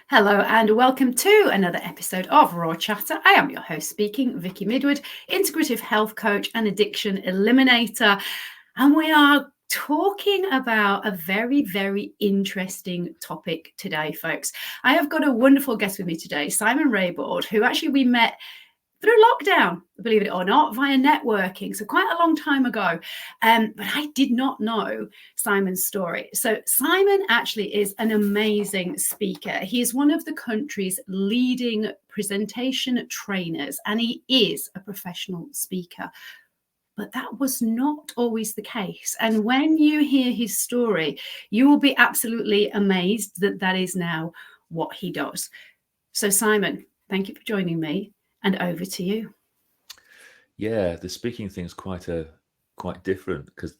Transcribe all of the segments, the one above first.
Hello and welcome to another episode of Raw Chatter. I am your host speaking, Vicky Midwood, integrative health coach and addiction eliminator. And we are talking about a very, very interesting topic today, folks. I have got a wonderful guest with me today, Simon Raybould, who actually we met through lockdown, believe it or not, via networking. So quite a long time ago. But I did not know Simon's story. So Simon actually is an amazing speaker. He is one of the country's leading presentation trainers, and he is a professional speaker. But that was not always the case. And when you hear his story, you will be absolutely amazed that that is now what he does. So Simon, thank you for joining me. And over to you. Yeah, the speaking thing is quite different because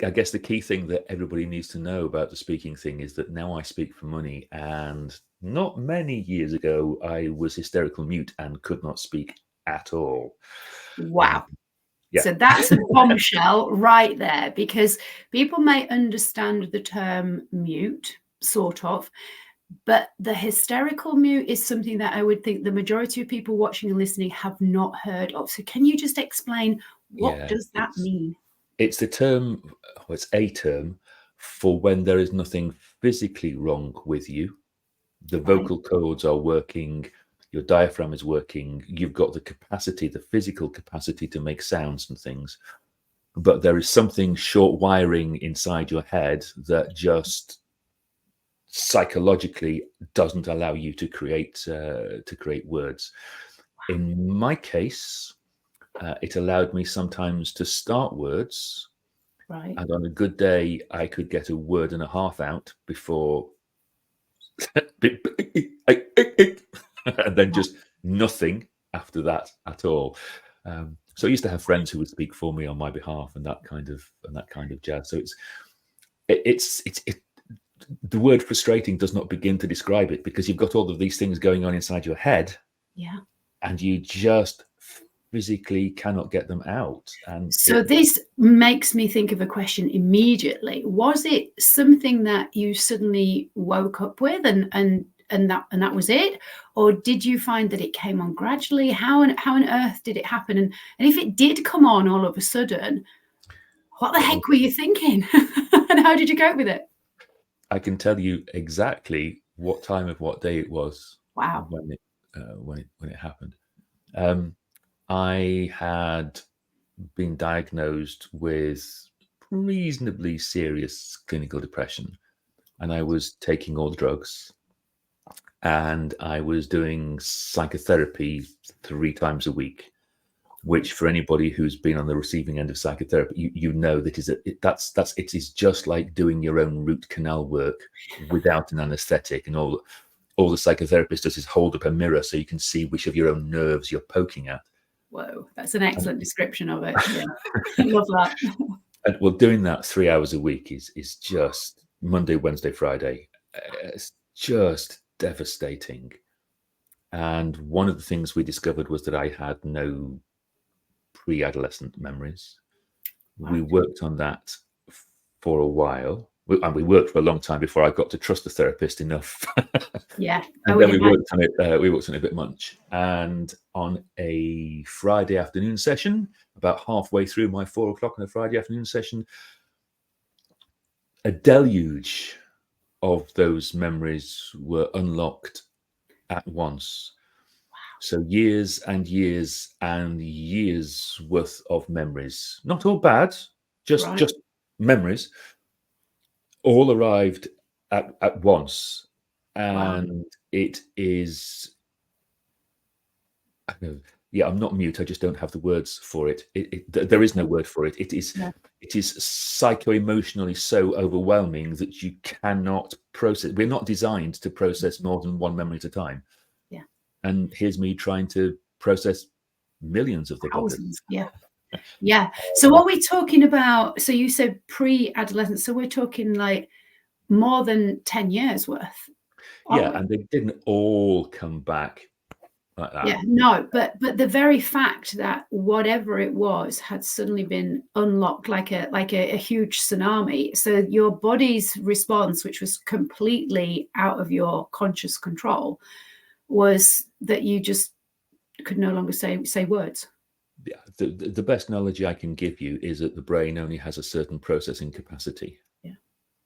I guess the key thing that everybody needs to know about the speaking thing is that now I speak for money, and not many years ago I was hysterical mute and could not speak at all. Wow. Yeah. So that's a bombshell right there, because people may understand the term mute, sort of, but the hysterical mute is something that I would think the majority of people watching and listening have not heard of. So can you just explain what does that mean? It's a term for when there is nothing physically wrong with you. The vocal cords are working, your diaphragm is working, you've got the capacity, the physical capacity to make sounds and things. But there is something short wiring inside your head that just psychologically doesn't allow you to create words. In my case, it allowed me sometimes to start words, and on a good day I could get a word and a half out before and then just nothing after that at all. So I used to have friends who would speak for me on my behalf and that kind of jazz. So it's the word frustrating does not begin to describe it, because you've got all of these things going on inside your head, and you just physically cannot get them out. And so this makes me think of a question immediately. Was it something that you suddenly woke up with and that was it, or did you find that it came on gradually? How on earth did it happen? And if it did come on all of a sudden, what the heck were you thinking? And how did you cope with it? I can tell you exactly what time of what day it was. Wow. When it happened. I had been diagnosed with reasonably serious clinical depression, and I was taking all the drugs, and I was doing psychotherapy 3 times a week, which for anybody who's been on the receiving end of psychotherapy, you know that it is just like doing your own root canal work without an anesthetic, and all the psychotherapist does is hold up a mirror so you can see which of your own nerves you're poking at. Whoa, that's an excellent description of it. Yeah. I love that. And well, doing that 3 hours a week is just Monday, Wednesday, Friday. It's just devastating. And one of the things we discovered was that I had no pre-adolescent memories. Wow. We worked on that for a while. And we worked for a long time before I got to trust the therapist enough. Yeah. And then we worked on it. We worked on it a bit much. And on a Friday afternoon session, about halfway through my 4 o'clock on a Friday afternoon session, a deluge of those memories were unlocked at once. Wow. So years and years and years worth of memories, not all bad, just memories, all arrived at once. And it is, I'm not mute. I just don't have the words for it. There is no word for it. It is psycho-emotionally so overwhelming that you cannot process. We're not designed to process more than one memory at a time. Yeah. And here's me trying to process millions of the thousands. Yeah. Yeah. So what are we talking about? So you said pre-adolescence. So we're talking like more than 10 years worth. Yeah, and they didn't all come back like that. Yeah, no, but the very fact that whatever it was had suddenly been unlocked like a huge tsunami. So your body's response, which was completely out of your conscious control, was that you just could no longer say words. Yeah, the best analogy I can give you is that the brain only has a certain processing capacity. Yeah.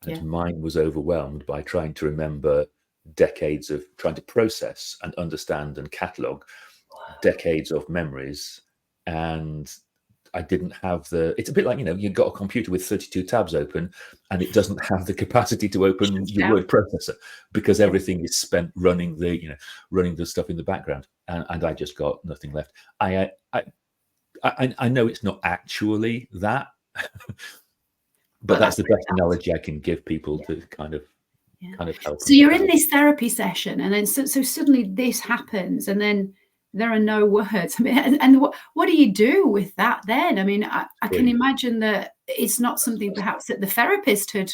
And Yeah. mine was overwhelmed by trying to remember decades of trying to process and understand and catalog decades of memories. And I didn't have it's a bit like, you've got a computer with 32 tabs open and it doesn't have the capacity to open your word processor because everything is spent running the stuff in the background. And I just got nothing left. I know it's not actually that, but that's the best analogy I can give people to kind of help. So you're in this therapy session, and then so suddenly this happens, and then there are no words. I mean, and what do you do with that then? I mean, I can imagine that it's not something perhaps that the therapist had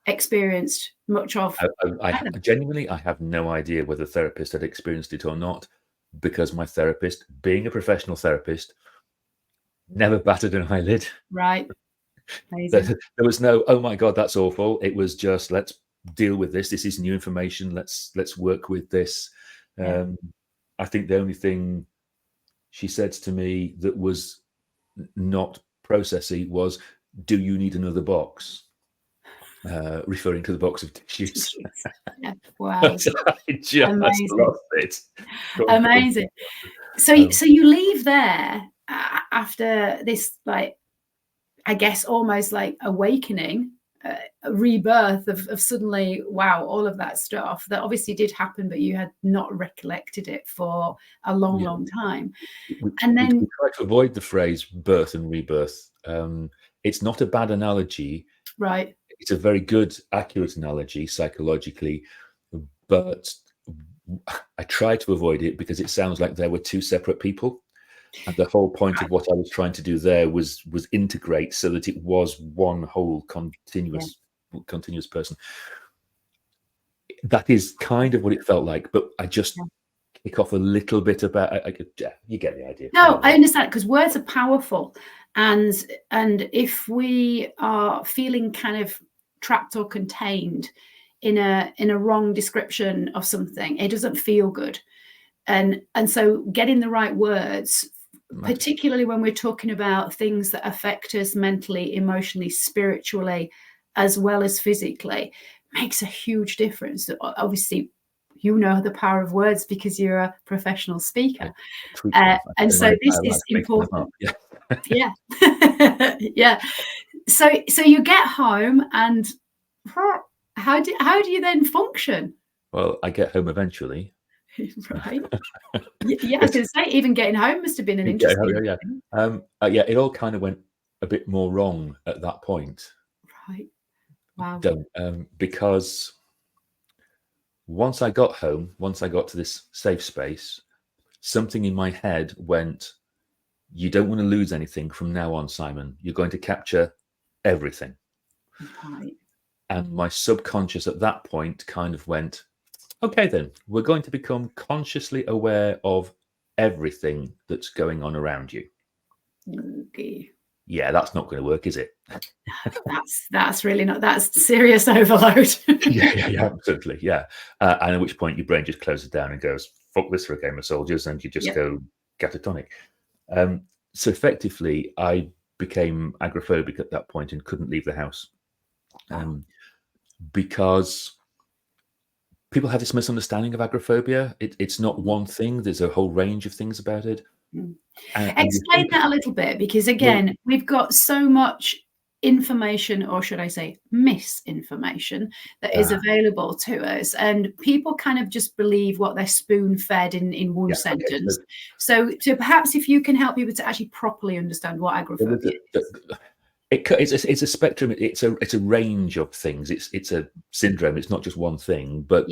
experienced much of. Genuinely, I have no idea whether the therapist had experienced it or not, because my therapist, being a professional therapist, never batted an eyelid. Right. There was no, oh my God, that's awful. It was just, let's deal with this. This is new information. Let's work with this. I think the only thing she said to me that was not processy was, do you need another box? Referring to the box of tissues. Yeah. Wow. I just lost it. Amazing. So you leave there after this, like, I guess almost like awakening, a rebirth of suddenly, wow, all of that stuff that obviously did happen, but you had not recollected it for a long time. And then we try to avoid the phrase birth and rebirth. It's not a bad analogy. Right. It's a very good, accurate analogy psychologically, but I try to avoid it because it sounds like there were two separate people. And the whole point of what I was trying to do there was integrate so that it was one whole continuous person. That is kind of what it felt like, but I just kick off a little bit about. You get the idea. No, I understand, because words are powerful, and if we are feeling kind of trapped or contained in a wrong description of something, it doesn't feel good, and so getting the right words, particularly when we're talking about things that affect us mentally, emotionally, spiritually, as well as physically, makes a huge difference. Obviously, you know the power of words because you're a professional speaker. And so this is important. Yeah. Yeah. So you get home, and how do you then function? Well, I get home eventually. Right. Yeah, I was going to say, even getting home must have been an interesting thing. It all kind of went a bit more wrong at that point. Right. Wow. Because once I got home, once I got to this safe space, something in my head went, you don't want to lose anything from now on, Simon. You're going to capture everything. Right. And my subconscious at that point kind of went, okay, then we're going to become consciously aware of everything that's going on around you. Okay. Yeah, that's not going to work, is it? That's really not. That's serious overload. yeah, absolutely, yeah. And at which point your brain just closes down and goes, "Fuck this for a game of soldiers," and you just go catatonic. So effectively, I became agoraphobic at that point and couldn't leave the house, because people have this misunderstanding of agoraphobia. It's not one thing. There's a whole range of things about it. Explain that a little bit, because again, we've got so much information, or should I say misinformation, that is available to us, and people kind of just believe what they're spoon-fed in one sentence. Okay. So perhaps if you can help people to actually properly understand what agoraphobia is. It's a spectrum. It's a range of things. It's a syndrome. It's not just one thing. But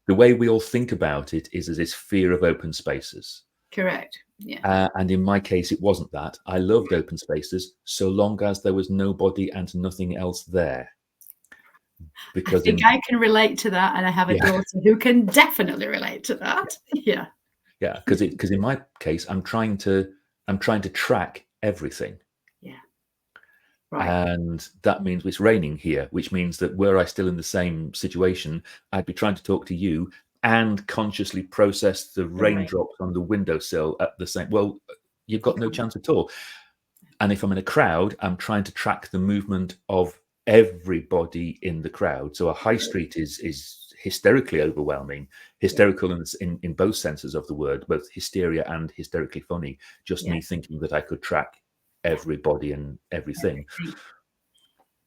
the way we all think about it is as this fear of open spaces. Correct. Yeah. And in my case, it wasn't that. I loved open spaces so long as there was nobody and nothing else there. Because I think I can relate to that, and I have a daughter who can definitely relate to that. Yeah. Yeah, because in my case, I'm trying to track everything. Yeah. Right. And that means it's raining here, which means that were I still in the same situation, I'd be trying to talk to you and consciously process the The rain. raindrops on the windowsill at the same. Well, you've got no can't. chance at all. And if I'm in a crowd, I'm trying to track the movement of everybody in the crowd. So a high street is hysterically overwhelming, hysterical in both senses of the word, both hysteria and hysterically funny. Just me thinking that I could track everybody and everything.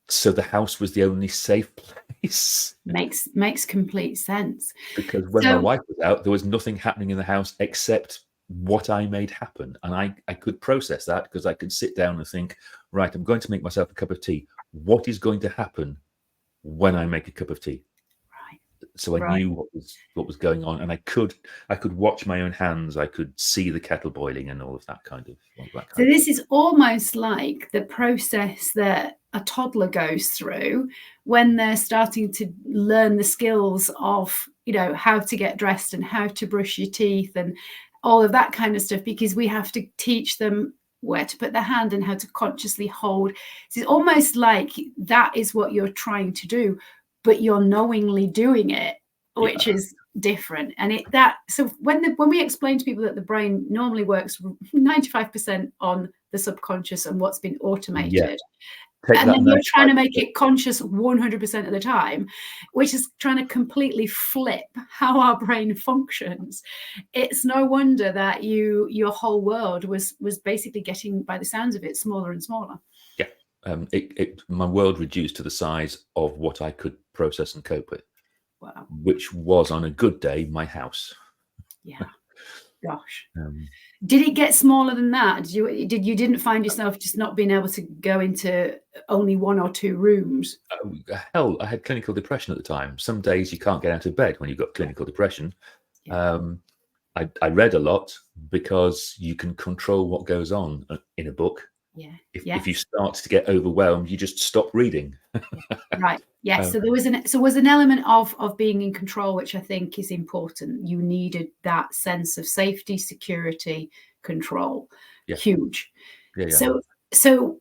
So the house was the only safe place. Makes complete sense. Because when my wife was out, there was nothing happening in the house except what I made happen. And I could process that because I could sit down and think, right, I'm going to make myself a cup of tea. What is going to happen when I make a cup of tea? Right. So I knew what was going on, and I could watch my own hands. I could see the kettle boiling and all of that kind of. So this is almost like the process that a toddler goes through when they're starting to learn the skills of, how to get dressed and how to brush your teeth and all of that kind of stuff, because we have to teach them where to put their hand and how to consciously hold. So it's almost like that is what you're trying to do, but you're knowingly doing it, which is different. And so when we explain to people that the brain normally works 95% on the subconscious and what's been automated, and then you're trying to make it conscious 100% of the time, which is trying to completely flip how our brain functions. It's no wonder that your whole world was basically getting, by the sounds of it, smaller and smaller. Yeah. My world reduced to the size of what I could process and cope with. Wow. Which was, on a good day, my house. Yeah. Gosh. Did it get smaller than that? You didn't find yourself just not being able to go into only one or two rooms? Hell, I had clinical depression at the time. Some days you can't get out of bed when you've got clinical depression. Yeah. I read a lot because you can control what goes on in a book. Yeah. If you start to get overwhelmed, you just stop reading. Right. Yes. So there was an element of being in control, which I think is important. You needed that sense of safety, security, control. Yeah. Huge. Yeah. So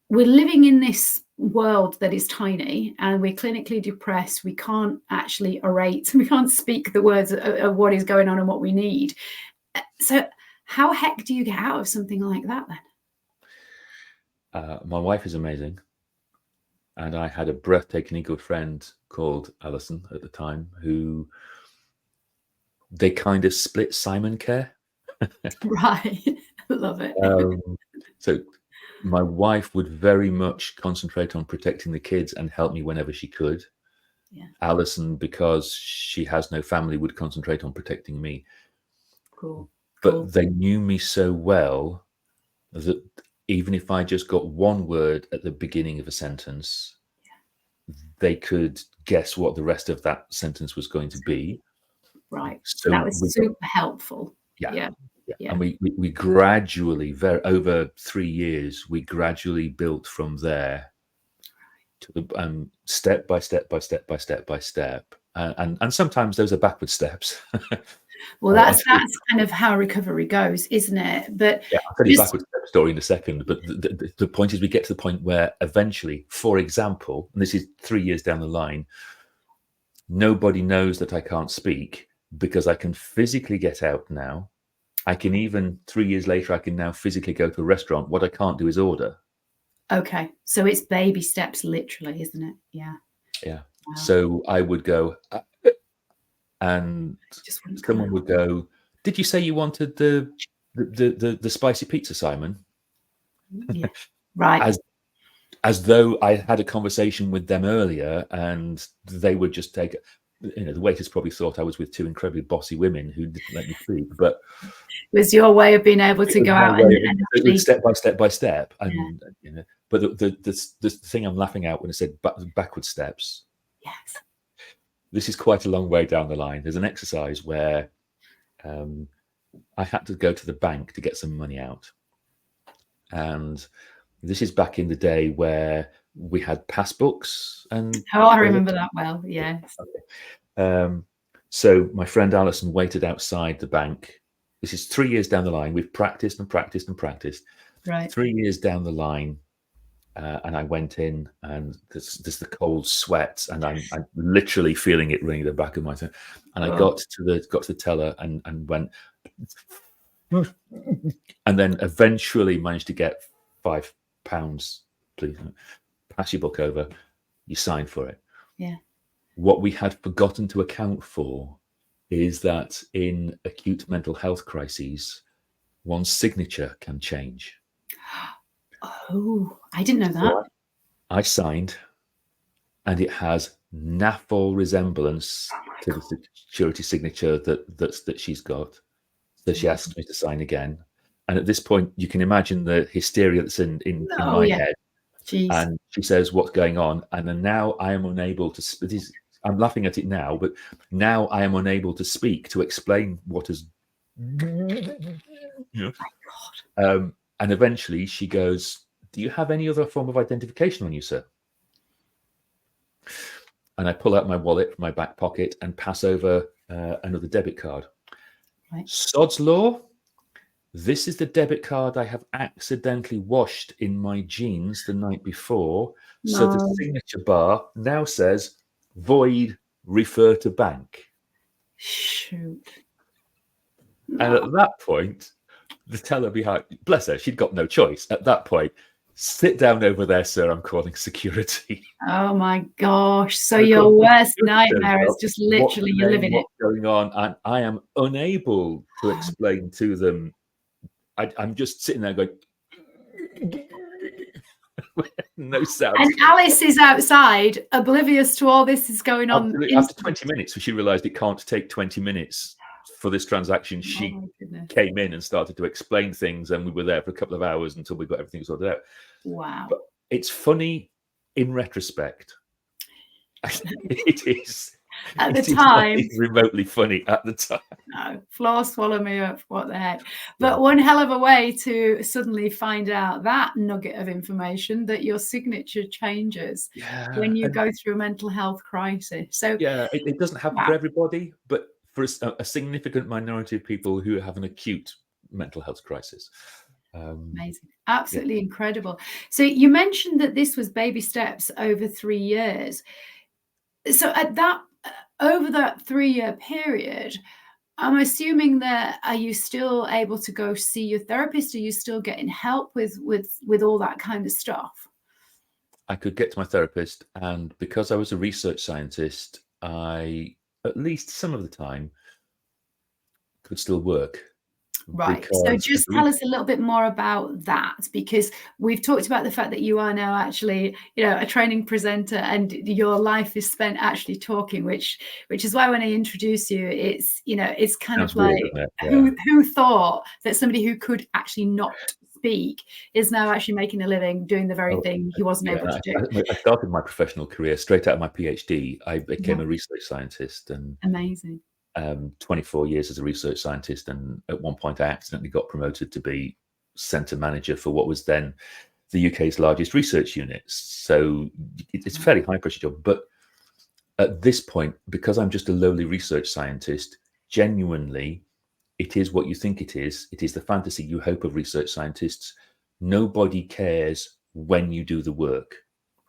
we're living in this world that is tiny, and we're clinically depressed. We can't actually orate. We can't speak the words of what is going on and what we need. So how heck do you get out of something like that then? My wife is amazing. And I had a breathtakingly good friend called Alison at the time, who they kind of split Simon care. Right. Love it. So my wife would very much concentrate on protecting the kids and help me whenever she could. Yeah. Alison, because she has no family, would concentrate on protecting me. Cool. But they knew me so well that even if I just got one word at the beginning of a sentence, they could guess what the rest of that sentence was going to be. Right. So that was super helpful. Yeah. And we gradually, over 3 years, we gradually built from there to the step by step by step by step by step. And sometimes those are backward steps. Well, that's kind of how recovery goes, isn't it? But yeah, I'll tell you a backward step story in a second. But the point is, we get to the point where eventually, for example, and this is 3 years down the line, nobody knows that I can't speak because I can physically get out now. I can even 3 years later, I can now physically go to a restaurant. What I can't do is order. Okay, so it's baby steps, literally, isn't it? Yeah. Yeah. Wow. So I would go. And someone would go, "Did you say you wanted the spicy pizza, Simon?" Yeah. Right. As though I had a conversation with them earlier, and they would just take it. The waiters probably thought I was with two incredibly bossy women who didn't let me sleep. But it was your way of being able to go out and step by step by step. And but the thing I'm laughing at when I said backward steps. Yes. This is quite a long way down the line. There's an exercise where I had to go to the bank to get some money out. And this is back in the day where we had passbooks. I remember that well, yes. Okay. So my friend Alison waited outside the bank This is 3 years down the line. We've practiced and practiced and practiced. Right. 3 years down the line, and I went in, and there's the cold sweats, and I'm literally feeling it running the back of my throat. And I got to the teller and went, and then eventually managed to get £5. Please pass your book over. You sign for it. Yeah. What we had forgotten to account for is that in acute mental health crises, one's signature can change. Oh, I didn't know that. So I signed, and it has naffle resemblance to the security signature that she's got. So she asked me to sign again. And at this point, you can imagine the hysteria that's in my head. Jeez. And she says, "What's going on?" And then now I am unable to. I'm laughing at it now, but now I am unable to speak to explain what has. Oh my God. And eventually she goes, "Do you have any other form of identification on you, sir?" And I pull out my wallet from my back pocket and pass over another debit card. Right. Sod's law. This is the debit card I have accidentally washed in my jeans the night before. No. So the signature bar now says, "Void, refer to bank." Shoot. And at that point, the teller behind, bless her, she'd got no choice. At that point, "Sit down over there, sir. I'm calling security." Oh my gosh. So your worst nightmare is just literally you're living it. What's going on? And I am unable to explain to them. I'm just sitting there going, no sound. And Alice is outside, oblivious to all this is going on. After 20 minutes, she realized it can't take 20 minutes for this transaction. She came in and started to explain things, and we were there for a couple of hours until we got everything sorted out. Wow. But it's funny in retrospect. It is. At the time, it's remotely funny at the time. No, floor swallow me up. What the heck? But one hell of a way to suddenly find out that nugget of information that your signature changes when you go through a mental health crisis. So it doesn't happen for everybody, but for a significant minority of people who have an acute mental health crisis. Amazing. Absolutely incredible. So you mentioned that this was baby steps over 3 years. So at that, over that 3-year period, I'm assuming that are you still able to go see your therapist? Are you still getting help with all that kind of stuff? I could get to my therapist, and because I was a research scientist, I, at least some of the time, could still work. Right. So just tell us a little bit more about that, because we've talked about the fact that you are now actually, a training presenter, and your life is spent actually talking, which is why when I introduce you, it's kind of like, who thought that somebody who could actually not speak is now actually making a living doing the very thing he wasn't able to do. I started my professional career straight out of my PhD. I became a research scientist, and amazing. 24 years as a research scientist, and at one point I accidentally got promoted to be centre manager for what was then the UK's largest research unit. So it's a fairly high pressure job. But at this point, because I'm just a lowly research scientist, genuinely, it is what you think it is. It is the fantasy you hope of research scientists. Nobody cares when you do the work.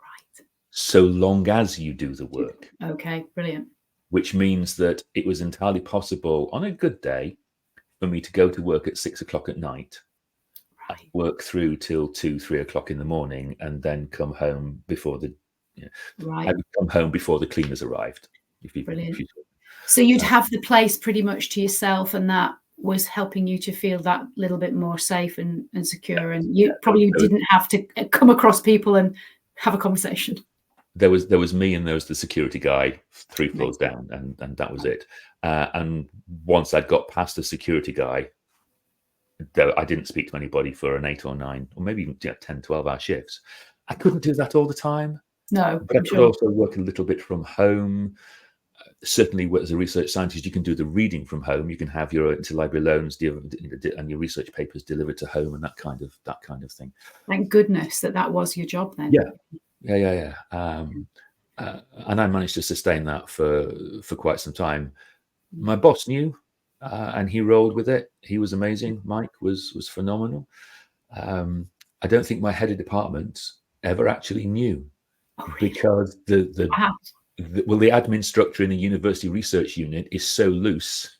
Right. So long as you do the work. Okay, brilliant. Which means that it was entirely possible on a good day for me to go to work at 6 o'clock at night, work through till 2, 3 o'clock in the morning, and then come home before I would come home before the cleaners arrived. Brilliant. So you'd have the place pretty much to yourself, and that was helping you to feel that little bit more safe and secure, and you probably didn't have to come across people and have a conversation. There was me, and there was the security guy 3 floors down, and that was it. And once I'd got past the security guy, I didn't speak to anybody for an 8 or 9 or maybe even 10, 12-hour shifts. I couldn't do that all the time. No, but I could also work a little bit from home. Certainly, as a research scientist, you can do the reading from home. You can have your interlibrary loans and your research papers delivered to home, and that kind of thing. Thank goodness that was your job then. Yeah. And I managed to sustain that for quite some time. My boss knew, and he rolled with it. He was amazing. Mike was phenomenal. I don't think my head of department ever actually knew, because the admin structure in the university research unit is so loose.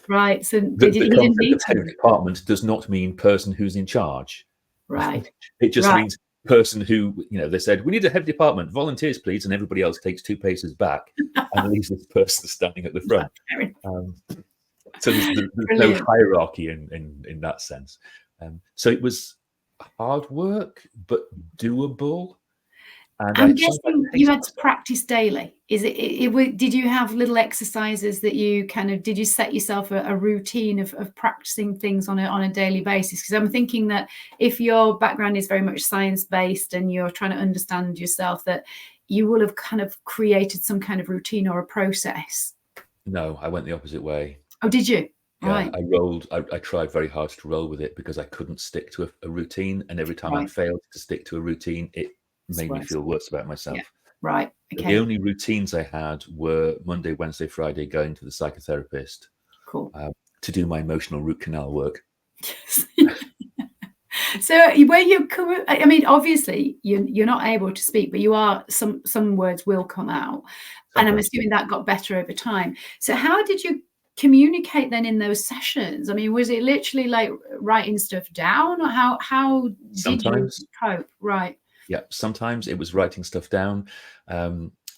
Right. So The he didn't concept need of head of department does not mean person who's in charge. Right. It just Right. means person who, they said, we need a head of department, volunteers, please. And everybody else takes 2 paces back and leaves this person standing at the front. So there's no hierarchy in that sense. So it was hard work, but doable. And I'm guessing you had to practice daily. Did you have little exercises that you did you set yourself a routine of practicing things on a daily basis? Because I'm thinking that if your background is very much science-based and you're trying to understand yourself, that you will have kind of created some kind of routine or a process. No, I went the opposite way. Oh, did you? Yeah, right. I tried very hard to roll with it because I couldn't stick to a routine. And every time I failed to stick to a routine, it made me feel worse about myself. Yeah. Right. Okay. The only routines I had were Monday, Wednesday, Friday, going to the psychotherapist. Cool. To do my emotional root canal work. So where you come, I mean, obviously you're not able to speak, but you are, some words will come out. And I'm assuming that got better over time. So how did you communicate then in those sessions? I mean, was it literally like writing stuff down, or how did you cope? Right. Yeah, sometimes it was writing stuff down.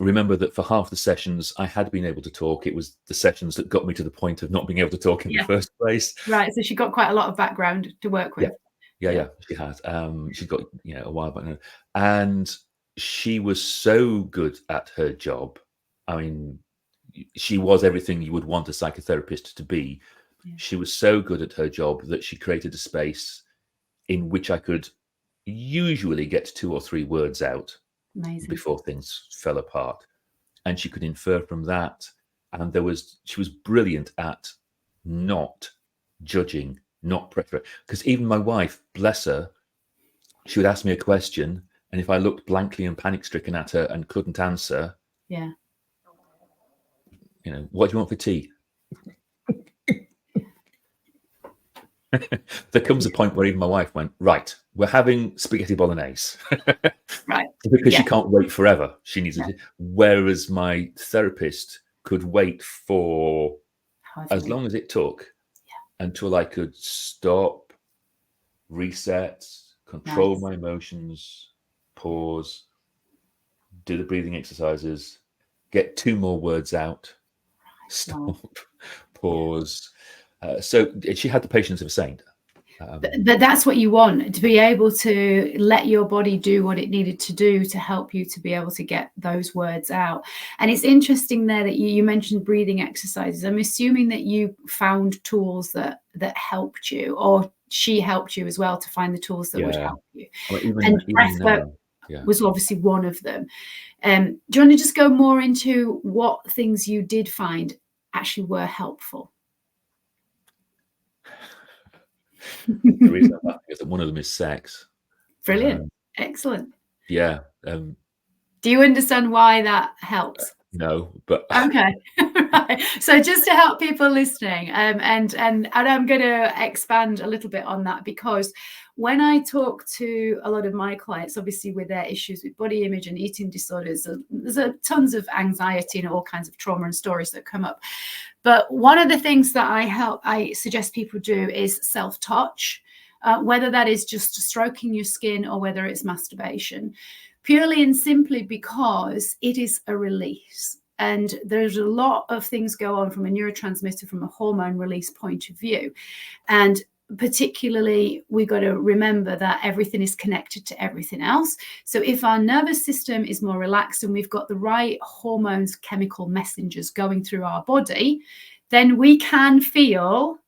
Remember that for half the sessions I had been able to talk. It was the sessions that got me to the point of not being able to talk in the first place. Right. So she got quite a lot of background to work with. Yeah, she has. She's got a while back now, and she was so good at her job. I mean, she was everything you would want a psychotherapist to be. Yeah. She was so good at her job that she created a space in which I could usually get 2 or 3 words out. Amazing. Before things fell apart, and she could infer from that. And she was brilliant at not judging, not pressure. Because even my wife, bless her, she would ask me a question, and if I looked blankly and panic-stricken at her and couldn't answer, what do you want for tea? There comes a point where even my wife went, right, we're having spaghetti bolognese. Right. Because she can't wait forever. She needs it. Whereas my therapist could wait for as long as it took until I could stop, reset, control my emotions, pause, do the breathing exercises, get 2 more words out, stop, pause. So she had the patience of a saint. But that's what you want, to be able to let your body do what it needed to do to help you to be able to get those words out. And it's interesting there that you mentioned breathing exercises. I'm assuming that you found tools that helped you, or she helped you as well to find the tools that would help you. Well, even breathwork was obviously one of them. Do you want to just go more into what things you did find actually were helpful? The reason I'm laughing is that one of them is sex. Brilliant. Excellent. Yeah. Do you understand why that helps? No, but okay. Right. So just to help people listening, and I'm going to expand a little bit on that, because when I talk to a lot of my clients, obviously with their issues with body image and eating disorders, there's tons of anxiety and all kinds of trauma and stories that come up. But one of the things that I suggest people do is self-touch, whether that is just stroking your skin or whether it's masturbation, purely and simply because it is a release. And there's a lot of things go on from a neurotransmitter, from a hormone release point of view. And particularly, we got to remember that everything is connected to everything else. So if our nervous system is more relaxed and we've got the right hormones, chemical messengers going through our body, then we can feel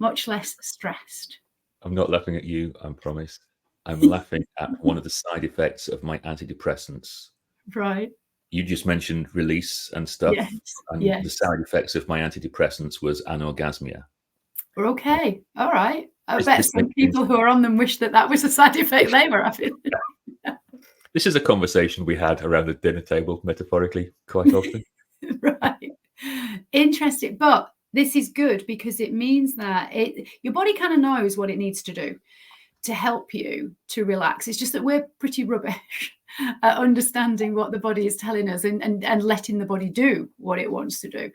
much less stressed. I'm not laughing at you, I promise. I'm laughing at one of the side effects of my antidepressants. Right. You just mentioned release and stuff. Yes. And the side effects of my antidepressants was anorgasmia. Okay. All right. I bet some people who are on them wish that was a side effect they were having. This is a conversation we had around the dinner table, metaphorically, quite often. Right. Interesting. But This is good because it means that your body kind of knows what it needs to do to help you to relax. It's just that we're pretty rubbish at understanding what the body is telling us and letting the body do what it wants to do.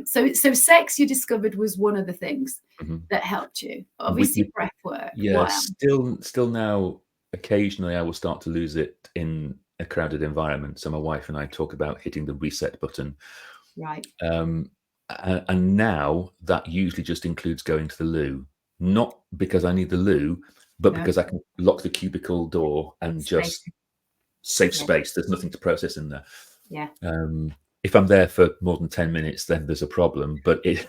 So sex, you discovered, was one of the things that helped you. Obviously, breath work. Yeah, still now, occasionally I will start to lose it in a crowded environment. So my wife and I talk about hitting the reset button. Right. And now that usually just includes going to the loo, not because I need the loo, but because I can lock the cubicle door and just save space. There's nothing to process in there. Yeah. If I'm there for more than 10 minutes, then there's a problem. But it,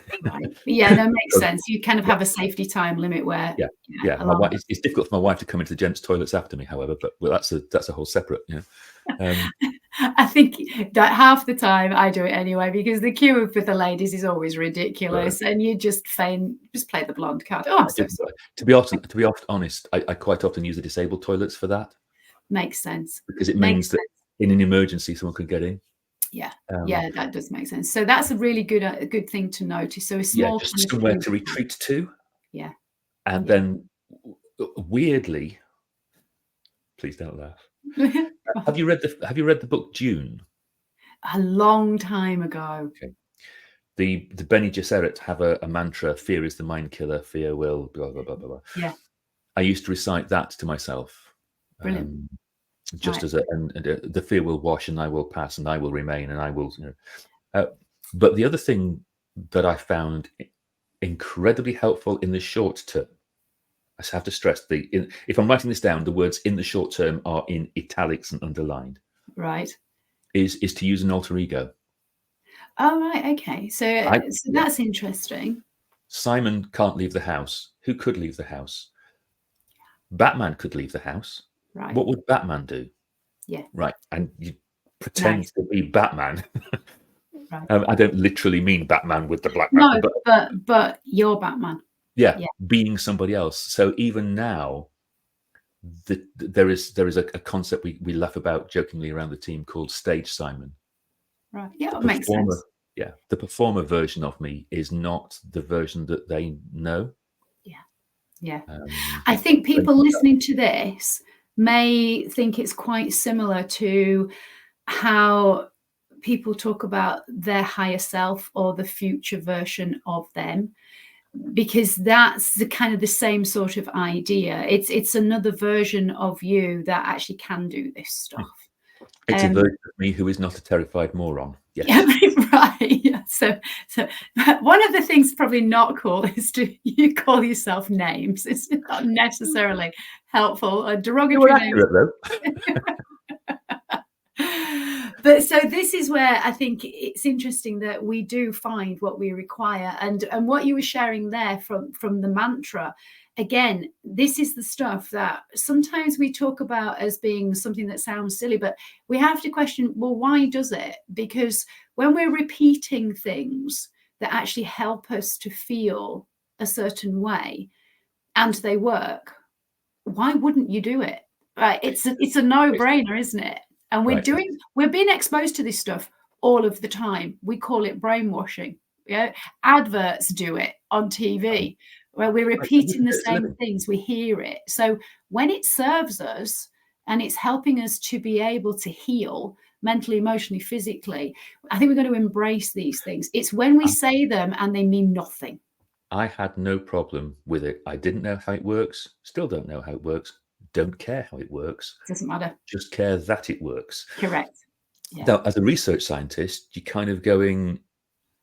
yeah, that makes sense. You kind of have a safety time limit where my wife, it's difficult for my wife to come into the gents' toilets after me, however. But that's a whole separate. I think that half the time I do it anyway, because the queue for the ladies is always ridiculous, and you just play the blonde card. Oh, to be honest, I quite often use the disabled toilets for that. Makes sense, because it means that in an emergency someone could get in. Yeah, that does make sense. So that's a really good thing to notice. So a small just somewhere to retreat to. Yeah, and then weirdly, please don't laugh. Have you read the book Dune? A long time ago. Okay. The Bene Gesserit have a mantra: fear is the mind killer, fear will blah blah blah blah. Yeah. I used to recite that to myself. Brilliant. Just as the fear will wash, and I will pass, and I will remain, and I will. But the other thing that I found incredibly helpful in the short term, I have to stress if I'm writing this down, the words "in the short term" are in italics and underlined. Right. Is to use an alter ego. Oh right, okay. So that's interesting. Simon can't leave the house. Who could leave the house? Batman could leave the house. Right. What would Batman do? Yeah. Right. And you pretend to be Batman. Right. I don't literally mean Batman with the black man. No, but you're Batman. Yeah, being somebody else. So even now, there is a concept we laugh about jokingly around the team called Stage Simon. Right. Yeah, it makes sense. Yeah, the performer version of me is not the version that they know. Yeah. I think people listening to this may think it's quite similar to how people talk about their higher self or the future version of them, because that's the kind of the same sort of idea. It's another version of you that actually can do this stuff. It's a version of me who is not a terrified moron. Yes. Yeah, right. Yeah. So one of the things probably not cool is you call yourself names. It's not necessarily helpful or derogatory names. But so this is where I think it's interesting that we do find what we require, and what you were sharing there from the mantra. Again, this is the stuff that sometimes we talk about as being something that sounds silly, but we have to question, well, why does it? Because when we're repeating things that actually help us to feel a certain way and they work, why wouldn't you do it? Right? It's a no-brainer, isn't it? And we're being exposed to this stuff all of the time. We call it brainwashing. Yeah, adverts do it on TV. Where we're repeating the same things, we hear it. So when it serves us and it's helping us to be able to heal mentally, emotionally, physically, I think we're going to embrace these things. It's when we say them and they mean nothing. I had no problem with it. I didn't know how it works. Still don't know how it works. Don't care how it works. Doesn't matter. Just care that it works. Correct. Yeah. Now, as a research scientist, you're kind of going,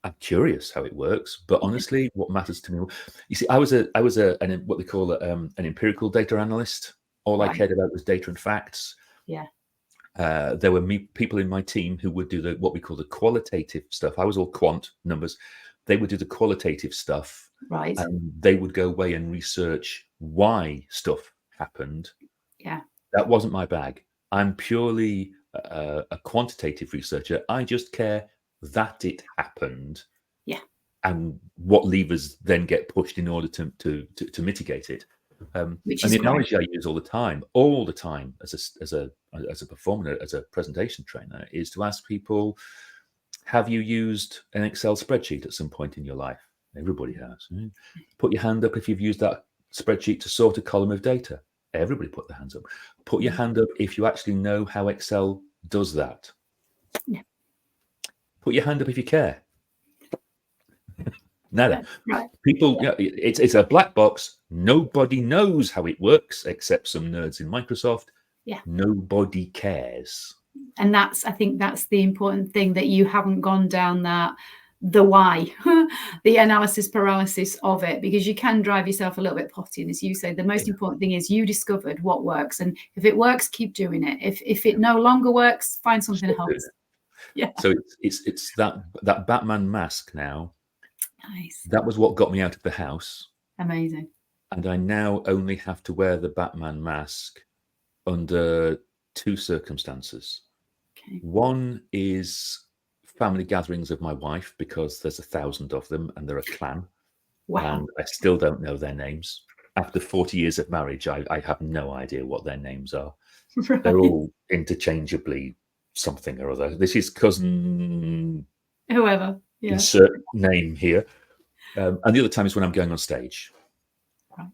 I'm curious how it works, but honestly, what matters to me, you see, I was what they call an empirical data analyst. All I cared about was data and facts. Yeah. There were people in my team who would do what we call the qualitative stuff. I was all quant numbers. They would do the qualitative stuff. Right. And they would go away and research why stuff happened. Yeah. That wasn't my bag. I'm purely a quantitative researcher. I just care that it happened, and what levers then get pushed in order to mitigate it. And the analogy I use all the time, as a performer, as a presentation trainer, is to ask people, Have you used an Excel spreadsheet at some point in your life? Everybody has. Right? Put your hand up if you've used that spreadsheet to sort a column of data. Everybody put their hands up. Put your hand up if you actually know how Excel does that. Yeah. Put your hand up if you care. Nada. Right. People, it's a black box. Nobody knows how it works except some nerds in Microsoft. Yeah. Nobody cares. And I think that's the important thing, that you haven't gone down the why, the analysis paralysis of it, because you can drive yourself a little bit potty. And as you say, the most important thing is you discovered what works. And if it works, keep doing it. If it no longer works, find something else. Yeah. So it's that Batman mask now. Nice. That was what got me out of the house. Amazing. And I now only have to wear the Batman mask under two circumstances. Okay. One is family gatherings of my wife, because there's 1,000 of them and they're a clan. Wow. And I still don't know their names. After 40 years of marriage, I have no idea what their names are. Right. They're all interchangeably something or other. This is cousin whoever. Yeah. Insert name here. And the other time is when I'm going on stage. Right.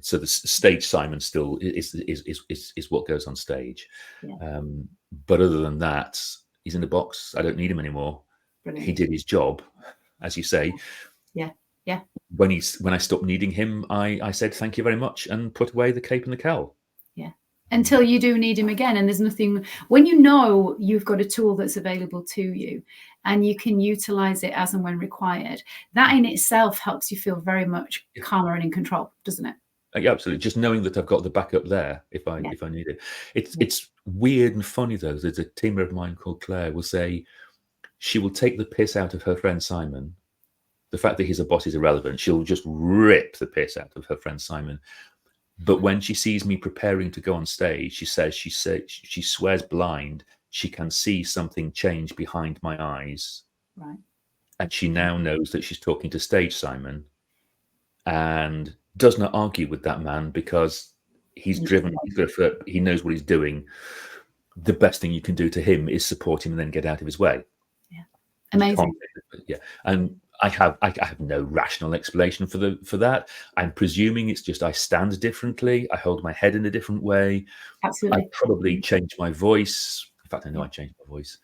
So the stage Simon still is what goes on stage. Yeah. But other than that, he's in the box. I don't need him anymore. Brilliant. He did his job, as you say. Yeah. Yeah. When I stopped needing him, I said thank you very much and put away the cape and the cowl. Yeah. Until you do need him again. And there's nothing, when you know you've got a tool that's available to you and you can utilize it as and when required, that in itself helps you feel very much calmer and in control, doesn't it? Yeah, absolutely. Just knowing that I've got the backup there if I need it. It's weird and funny though. There's a teamer of mine called Claire will say she will take the piss out of her friend Simon. The fact that he's a boss is irrelevant. She'll just rip the piss out of her friend Simon. But when she sees me preparing to go on stage, she swears blind she can see something change behind my eyes. Right. And she now knows that she's talking to stage Simon and does not argue with that man because he's driven, he knows what he's doing. The best thing you can do to him is support him and then get out of his way. Yeah. Amazing. Yeah. And I have no rational explanation for that. I'm presuming it's just I stand differently. I hold my head in a different way. Absolutely. I probably changed my voice. In fact, I know I changed my voice.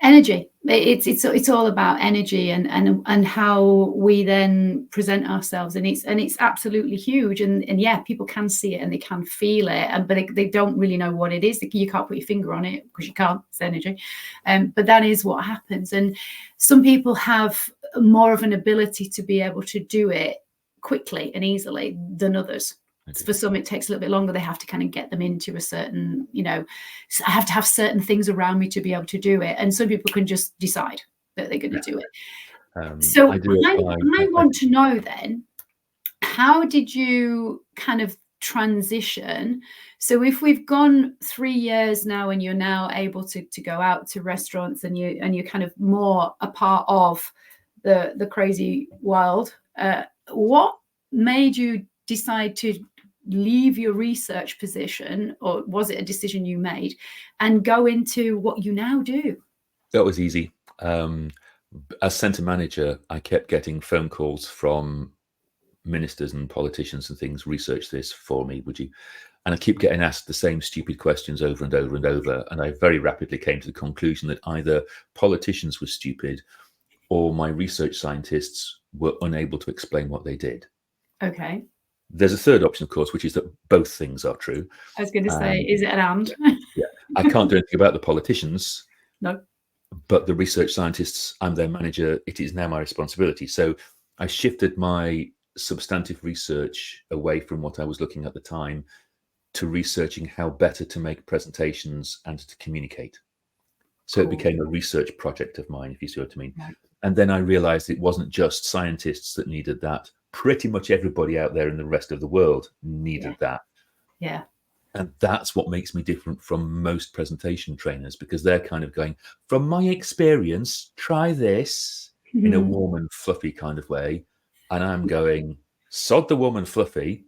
Energy. It's all about energy and how we then present ourselves, and it's absolutely huge. And yeah, people can see it and they can feel it, but they don't really know what it is. You can't put your finger on it because you can't. It's energy, but that is what happens. And some people have more of an ability to be able to do it quickly and easily than others. For some, it takes a little bit longer. They have to kind of get them into a certain, I have to have certain things around me to be able to do it. And some people can just decide that they're going to do it. So I want to know then, how did you kind of transition? So if we've gone 3 years now and you're now able to go out to restaurants and you're kind of more a part of the crazy world, what made you decide to leave your research position, or was it a decision you made, and go into what you now do? That was easy. As centre manager, I kept getting phone calls from ministers and politicians and things, research this for me, would you? And I keep getting asked the same stupid questions over and over and over. And I very rapidly came to the conclusion that either politicians were stupid or my research scientists were unable to explain what they did. Okay. There's a third option, of course, which is that both things are true. I was going to say, is it an and? Yeah. I can't do anything about the politicians. No. But the research scientists, I'm their manager. It is now my responsibility. So I shifted my substantive research away from what I was looking at the time to researching how better to make presentations and to communicate. So It became a research project of mine, if you see what I mean. Right. And then I realized it wasn't just scientists that needed that. Pretty much everybody out there in the rest of the world needed that. Yeah. And that's what makes me different from most presentation trainers, because they're kind of going, from my experience, try this in a warm and fluffy kind of way. And I'm going, sod the warm and fluffy.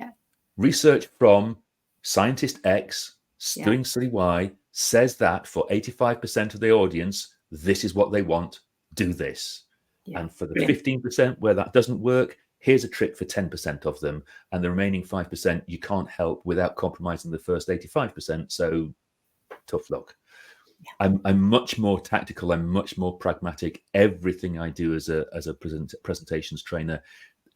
Yeah. Research from scientist X doing study Y says that for 85% of the audience, this is what they want, do this. Yeah. And for the Brilliant. 15% where that doesn't work, here's a trick for 10% of them. And the remaining 5% you can't help without compromising the first 85%. So tough luck. Yeah. I'm much more tactical. I'm much more pragmatic. Everything I do as a presentations trainer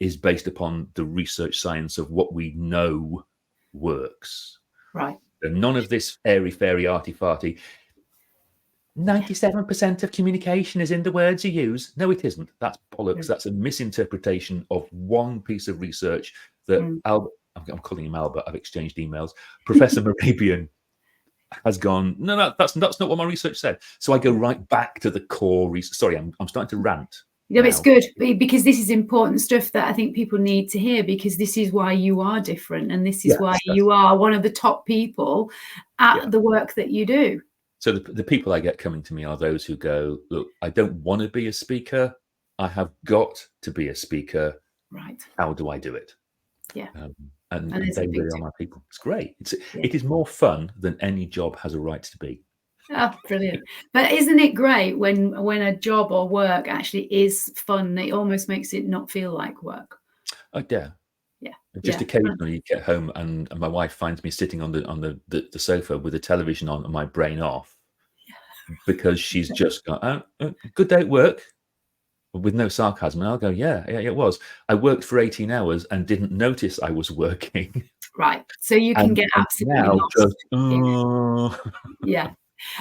is based upon the research science of what we know works. Right. So none of this airy-fairy, arty-farty. 97% of communication is in the words you use. No, it isn't. That's bollocks. That's a misinterpretation of one piece of research that Albert, I'm calling him Albert, I've exchanged emails, Professor Morabian has gone, no, that's not what my research said. So I go right back to the core research. Sorry, I'm starting to rant. No, it's good, because this is important stuff that I think people need to hear, because this is why you are different, and this is why you are one of the top people at the work that you do. So the people I get coming to me are those who go, look, I don't want to be a speaker. I have got to be a speaker. Right. How do I do it? Yeah. And they really are my people. It's great. It is more fun than any job has a right to be. Oh, brilliant. But isn't it great when a job or work actually is fun? It almost makes it not feel like work. Oh, yeah. Yeah. Just occasionally you get home and my wife finds me sitting on the sofa with the television on and my brain off, because she's just gone, good day at work, with no sarcasm. And I'll go, yeah, it was. I worked for 18 hours and didn't notice I was working. Right. So you can get absolutely lost. Yeah.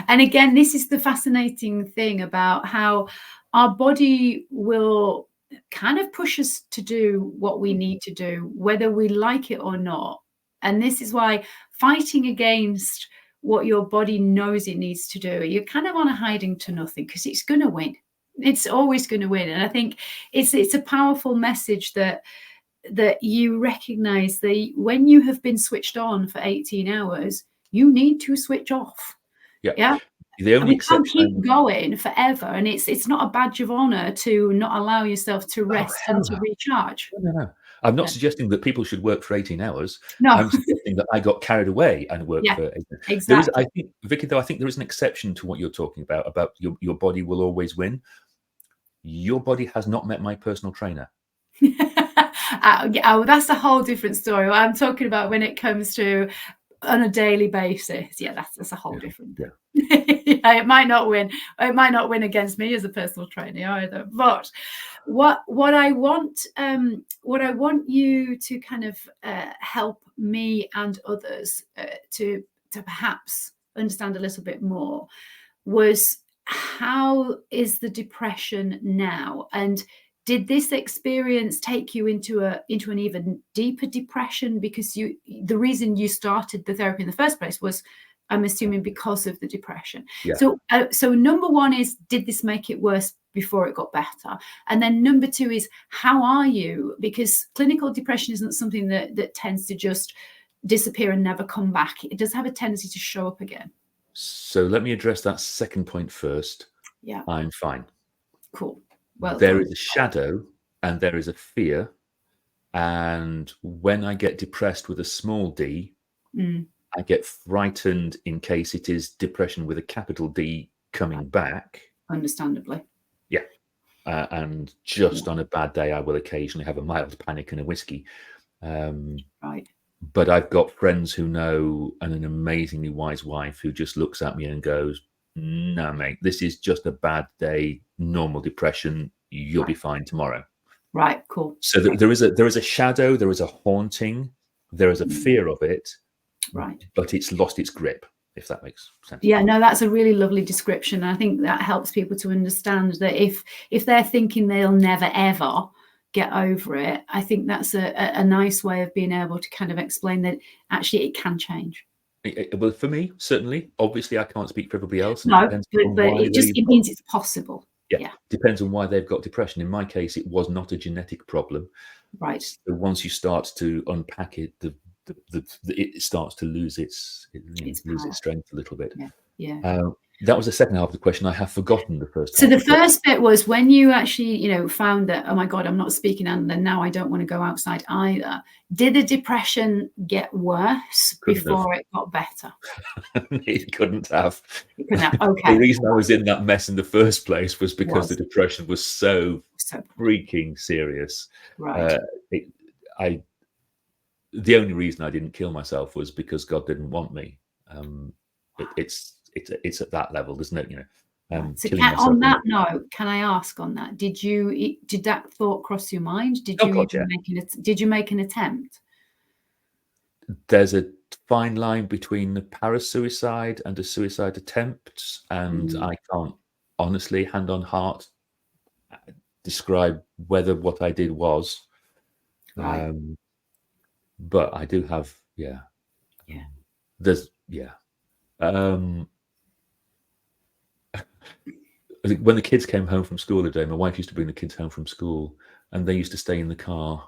And again, this is the fascinating thing about how our body will kind of push us to do what we need to do, whether we like it or not. And this is why fighting against what your body knows it needs to do, you're kind of on a hiding to nothing, because it's going to win. It's always going to win. And I think it's a powerful message that you recognize that when you have been switched on for 18 hours, you need to switch off. Yeah. The only exception, can't keep going forever, and it's not a badge of honor to not allow yourself to rest and to recharge. No. I'm not suggesting that people should work for 18 hours. No. I'm suggesting that I got carried away and worked for 18 hours. Exactly. I think, Vicky, though, I think there is an exception to what you're talking about your body will always win. Your body has not met my personal trainer. That's a whole different story. What I'm talking about when it comes to on a daily basis, that's a whole different thing. It might not win. It might not win against me as a personal trainer either. But what I want you to kind of help me and others to perhaps understand a little bit more was, how is the depression now? And did this experience take you into an even deeper depression? Because the reason you started the therapy in the first place was, I'm assuming, because of the depression. Yeah. So number one is, did this make it worse before it got better? And then number two is, how are you? Because clinical depression isn't something that tends to just disappear and never come back. It does have a tendency to show up again. So let me address that second point first. Yeah. I'm fine. Cool. Well, there is a shadow and there is a fear. And when I get depressed with a small d, I get frightened in case it is depression with a capital D coming back. Understandably. Yeah. And just on a bad day, I will occasionally have a mild panic and a whiskey. Right. But I've got friends who know, and an amazingly wise wife who just looks at me and goes, no, mate, this is just a bad day, normal depression. You'll be fine tomorrow. Right, cool. So there is a shadow, there is a haunting, there is a fear of it. Right. But it's lost its grip, if that makes sense. Yeah, no, that's a really lovely description. I think that helps people to understand that if they're thinking they'll never, ever get over it, I think that's a nice way of being able to kind of explain that actually it can change. Well, for me, certainly. Obviously, I can't speak for everybody else. No, but it means it's possible. Yeah. Depends on why they've got depression. In my case, it was not a genetic problem. Right. So once you start to unpack it, it starts to lose its strength a little bit. Yeah. That was the second half of the question. I have forgotten the first So half. the first bit was when you actually, found that, oh my God, I'm not speaking, and then now I don't want to go outside either. Did the depression get worse before it got better? It couldn't have. It couldn't have. Okay. The reason I was in that mess in the first place was because the depression was so freaking serious. Right. The only reason I didn't kill myself was because God didn't want me. It's at that level, isn't it? So on that note, can I ask on that? Did that thought cross your mind? Did you make an attempt? There's a fine line between the parasuicide and a suicide attempt, and I can't honestly, hand on heart, describe whether what I did was. Right. But I do have, there's, when the kids came home from school today, my wife used to bring the kids home from school, and they used to stay in the car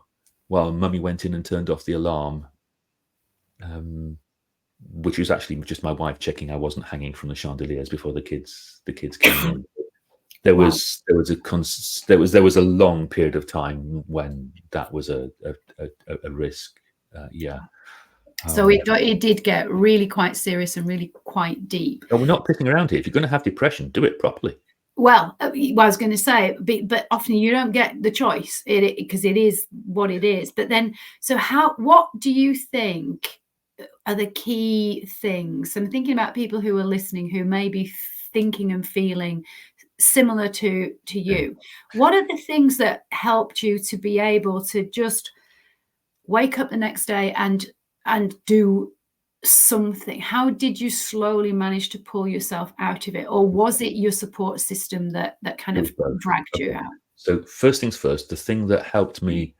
while Mummy went in and turned off the alarm, which was actually just my wife checking I wasn't hanging from the chandeliers before the kids came in. There was a long period of time when that was a risk. So it did get really quite serious and really quite deep. And we're not pissing around here. If you're going to have depression, do it properly. Well, I was going to say, but often you don't get the choice because it is what it is. But then, so what do you think are the key things? I'm thinking about people who are listening who may be thinking and feeling similar to you. What are the things that helped you to be able to just wake up the next day and do something? How did you slowly manage to pull yourself out of it, or was it your support system that kind of dragged you out? So first things first, the thing that helped me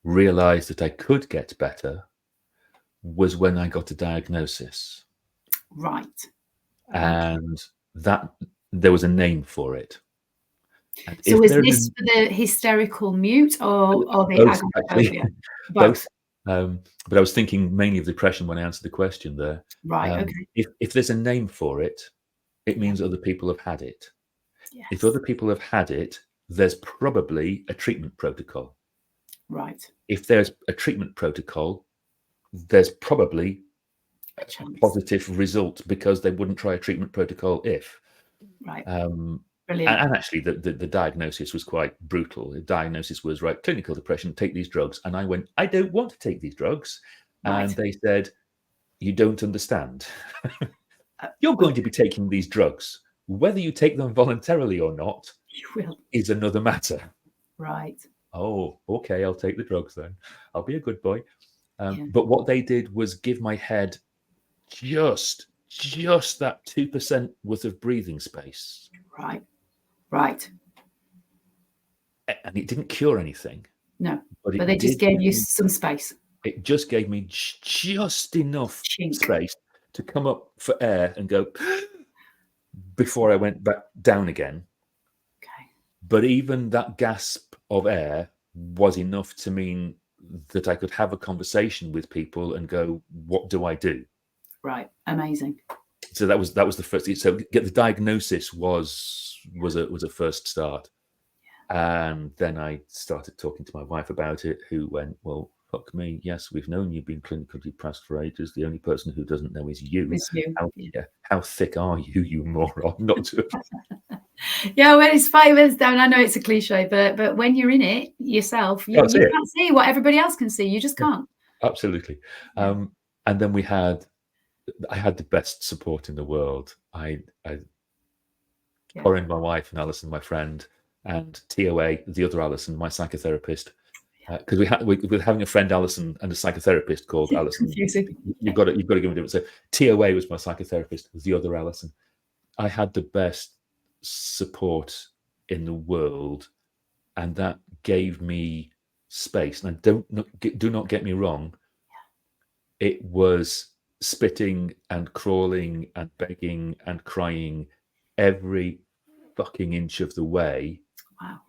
realize that I could get better was when I got a diagnosis. Right. And that there was a name for it. And so was this for the hysterical mute or the agoraphobia? Both. But I was thinking mainly of depression when I answered the question there. Right. Okay. If there's a name for it, it means other people have had it. Yes. If other people have had it, there's probably a treatment protocol. Right. If there's a treatment protocol, there's probably a positive result, because they wouldn't try a treatment protocol if. Right. Brilliant. And actually, the diagnosis was quite brutal. The diagnosis was, right, clinical depression, take these drugs. And I went, I don't want to take these drugs. Right. And they said, you don't understand. You're going to be taking these drugs. Whether you take them voluntarily or not is another matter. Right. Oh, okay, I'll take the drugs then. I'll be a good boy. But what they did was give my head just that 2% worth of breathing space. Right. Right. And it didn't cure anything. No, but they just gave you some space. It just gave me just enough space to come up for air and go before I went back down again. Okay. But even that gasp of air was enough to mean that I could have a conversation with people and go, what do I do? Right. Amazing. So that was the first. So get the diagnosis was a first start, and then I started talking to my wife about it, who went, "Well, fuck me. Yes, we've known you've been clinically depressed for ages. The only person who doesn't know is you. How thick are you, you moron? Not to." Yeah, when it's 5 minutes down, I know it's a cliche, but when you're in it yourself, you can't see what everybody else can see. You just can't. Absolutely. And then I had the best support in the world. Corinne, my wife, and Alison, my friend, and TOA, the other Alison, my psychotherapist. Because we're having a friend Alison and a psychotherapist called Alison. You've got to give them a difference. So TOA was my psychotherapist, the other Alison. I had the best support in the world, and that gave me space. And do not get me wrong, it was spitting and crawling and begging and crying every fucking inch of the way. Wow.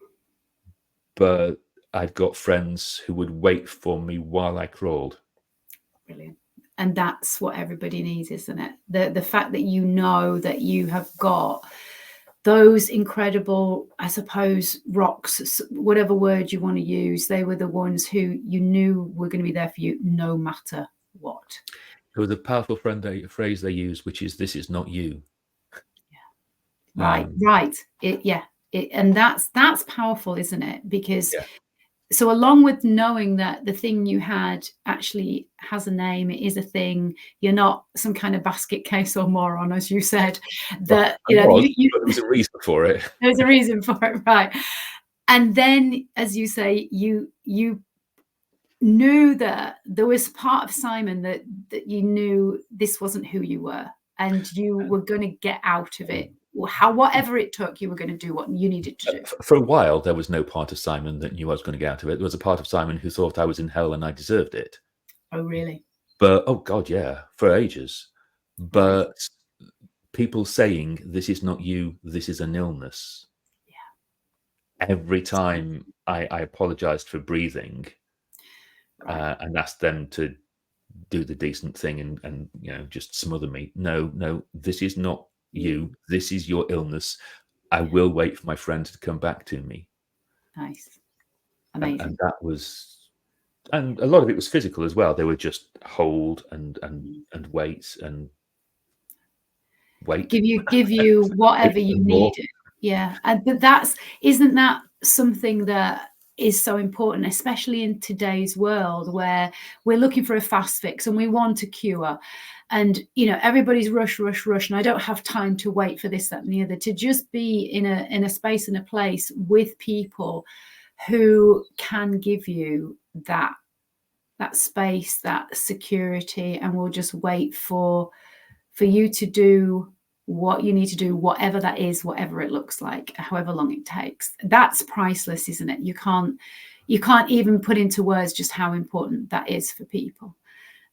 But I've got friends who would wait for me while I crawled. Brilliant. And that's what everybody needs, isn't it? The fact that you know that you have got those incredible, I suppose, rocks, whatever word you want to use, they were the ones who you knew were going to be there for you no matter what. There was a powerful phrase they used, which is, "This is not you." Yeah. Right. And that's powerful, isn't it? Because so along with knowing that the thing you had actually has a name, it is a thing, you're not some kind of basket case or moron, as you said, that But there was a reason for it. There's a reason for it, right? And then, as you say, you knew that there was part of Simon that you knew this wasn't who you were, and you were going to get out of it. Whatever it took, you were going to do what you needed to do. For a while, there was no part of Simon that knew I was going to get out of it. There was a part of Simon who thought I was in hell and I deserved it. Oh, really? But, oh God, yeah, for ages. But people saying, "This is not you, this is an illness." Yeah. Every time I apologized for breathing and asked them to do the decent thing and just smother me. No, this is not you. This is your illness. I will wait for my friend to come back to me. Nice. Amazing. And that was, and a lot of it was physical as well. They would just hold and wait and wait. Give you whatever you needed. Yeah. But isn't that something that is so important, especially in today's world where we're looking for a fast fix and we want a cure, and everybody's rush, and I don't have time to wait for this, that, and the other. To just be in a space and a place with people who can give you that space, that security, and will just wait for you to do what you need to do, whatever that is, whatever it looks like, however long it takes. That's priceless, isn't it? You can't even put into words just how important that is for people.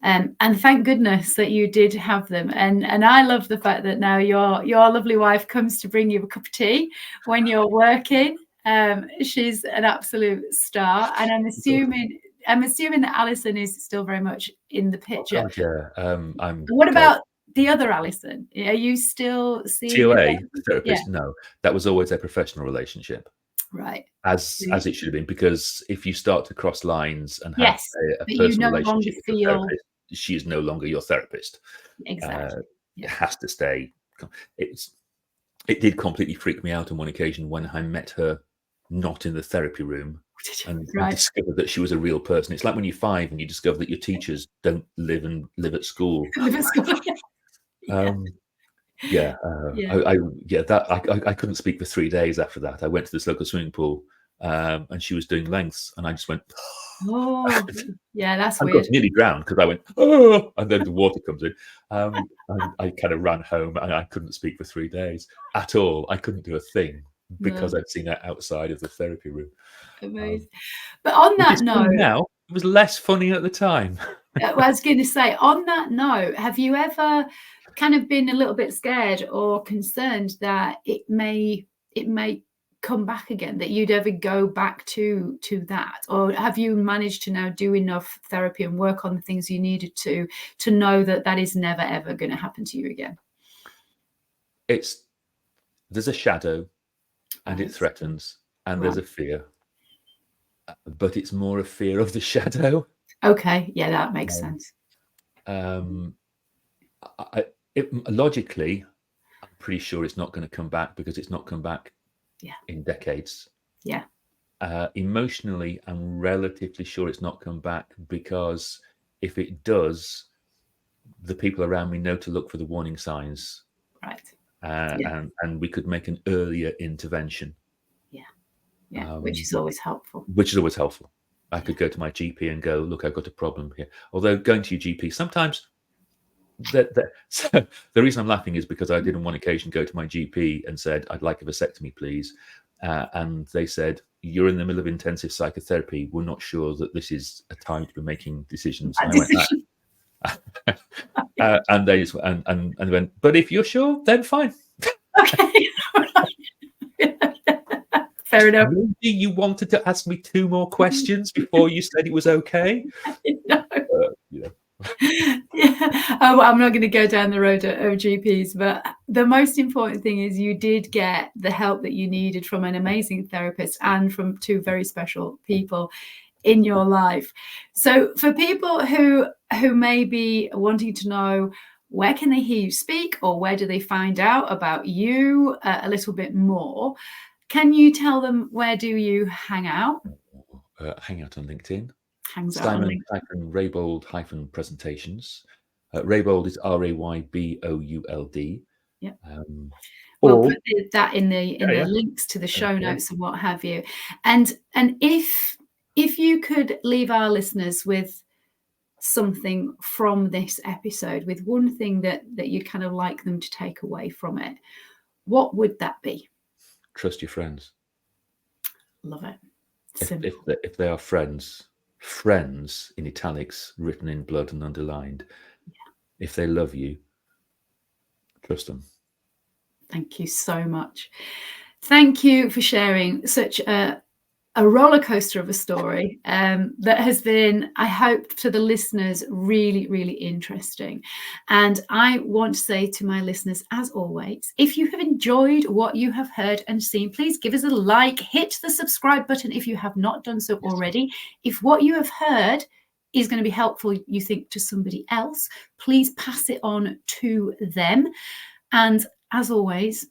And thank goodness that you did have them. And I love the fact that now your lovely wife comes to bring you a cup of tea when you're working. She's an absolute star. And I'm assuming that Alison is still very much in the picture. Oh, yeah. What about the other Alison? Are you still seeing TOA, the therapist? Yeah. No, that was always a professional relationship. Right. As it should have been, because if you start to cross lines and have Yes, a but personal you no longer relationship with a therapist, she is no longer your therapist. Exactly. It has to stay. It did completely freak me out on one occasion when I met her not in the therapy room and discovered that she was a real person. It's like when you're 5 and you discover that your teachers don't live at school. I couldn't speak for 3 days after that. I went to this local swimming pool and she was doing lengths and I just went, oh yeah, that's I weird. got nearly drowned because I went, oh, and then the water comes in. And I kind of ran home and I couldn't speak for 3 days at all. I couldn't do a thing because I'd seen her outside of the therapy room. Amazing. But on that note, now it was less funny at the time. I was going to say, on that note, have you ever kind of been a little bit scared or concerned that it may come back again, that you'd ever go back to that? Or have you managed to now do enough therapy and work on the things you needed to know that is never ever going to happen to you again? There's a shadow and it threatens and there's a fear, but it's more a fear of the shadow. Okay, yeah, that makes sense. Logically, I'm pretty sure it's not going to come back because it's not come back in decades. Yeah. Emotionally, I'm relatively sure it's not come back because if it does, the people around me know to look for the warning signs. Right. And we could make an earlier intervention. Yeah, which is always helpful. I could go to my GP and go, look, I've got a problem here. Although going to your GP, sometimes the reason I'm laughing is because I did on one occasion go to my GP and said, I'd like a vasectomy, please. And they said, you're in the middle of intensive psychotherapy. We're not sure that this is a time to be making decisions. And I went, and they went, but if you're sure, then fine. Okay. Fair enough. Maybe you wanted to ask me 2 more questions before you said it was okay. Yeah. Oh, well, I'm not going to go down the road of GPs, but the most important thing is you did get the help that you needed from an amazing therapist and from two very special people in your life. So for people who may be wanting to know, where can they hear you speak, or where do they find out about you a little bit more, can you tell them where do you hang out? Hang out on LinkedIn. Hangs out on Simon LinkedIn. Raybould presentations. Raybould is Raybould. Yeah. Um, We'll or put that in the yeah. links to the show Okay. notes and what have you. And if you could leave our listeners with something from this episode, with one thing that you'd kind of like them to take away from it, what would that be? Trust your friends. Love it. If they are friends in italics, written in blood and underlined, if they love you, trust them. Thank you so much. Thank you for sharing such a roller coaster of a story that has been, I hope, to the listeners, really, really interesting. And I want to say to my listeners, as always, if you have enjoyed what you have heard and seen, please give us a like, hit the subscribe button if you have not done so already. If what you have heard is going to be helpful, you think, to somebody else, please pass it on to them. And as always,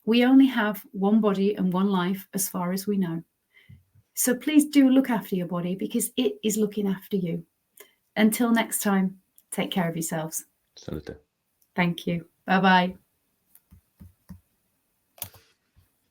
we only have one body and one life as far as we know. So please do look after your body, because it is looking after you. Until next time, take care of yourselves. Salute. Thank you. Bye-bye.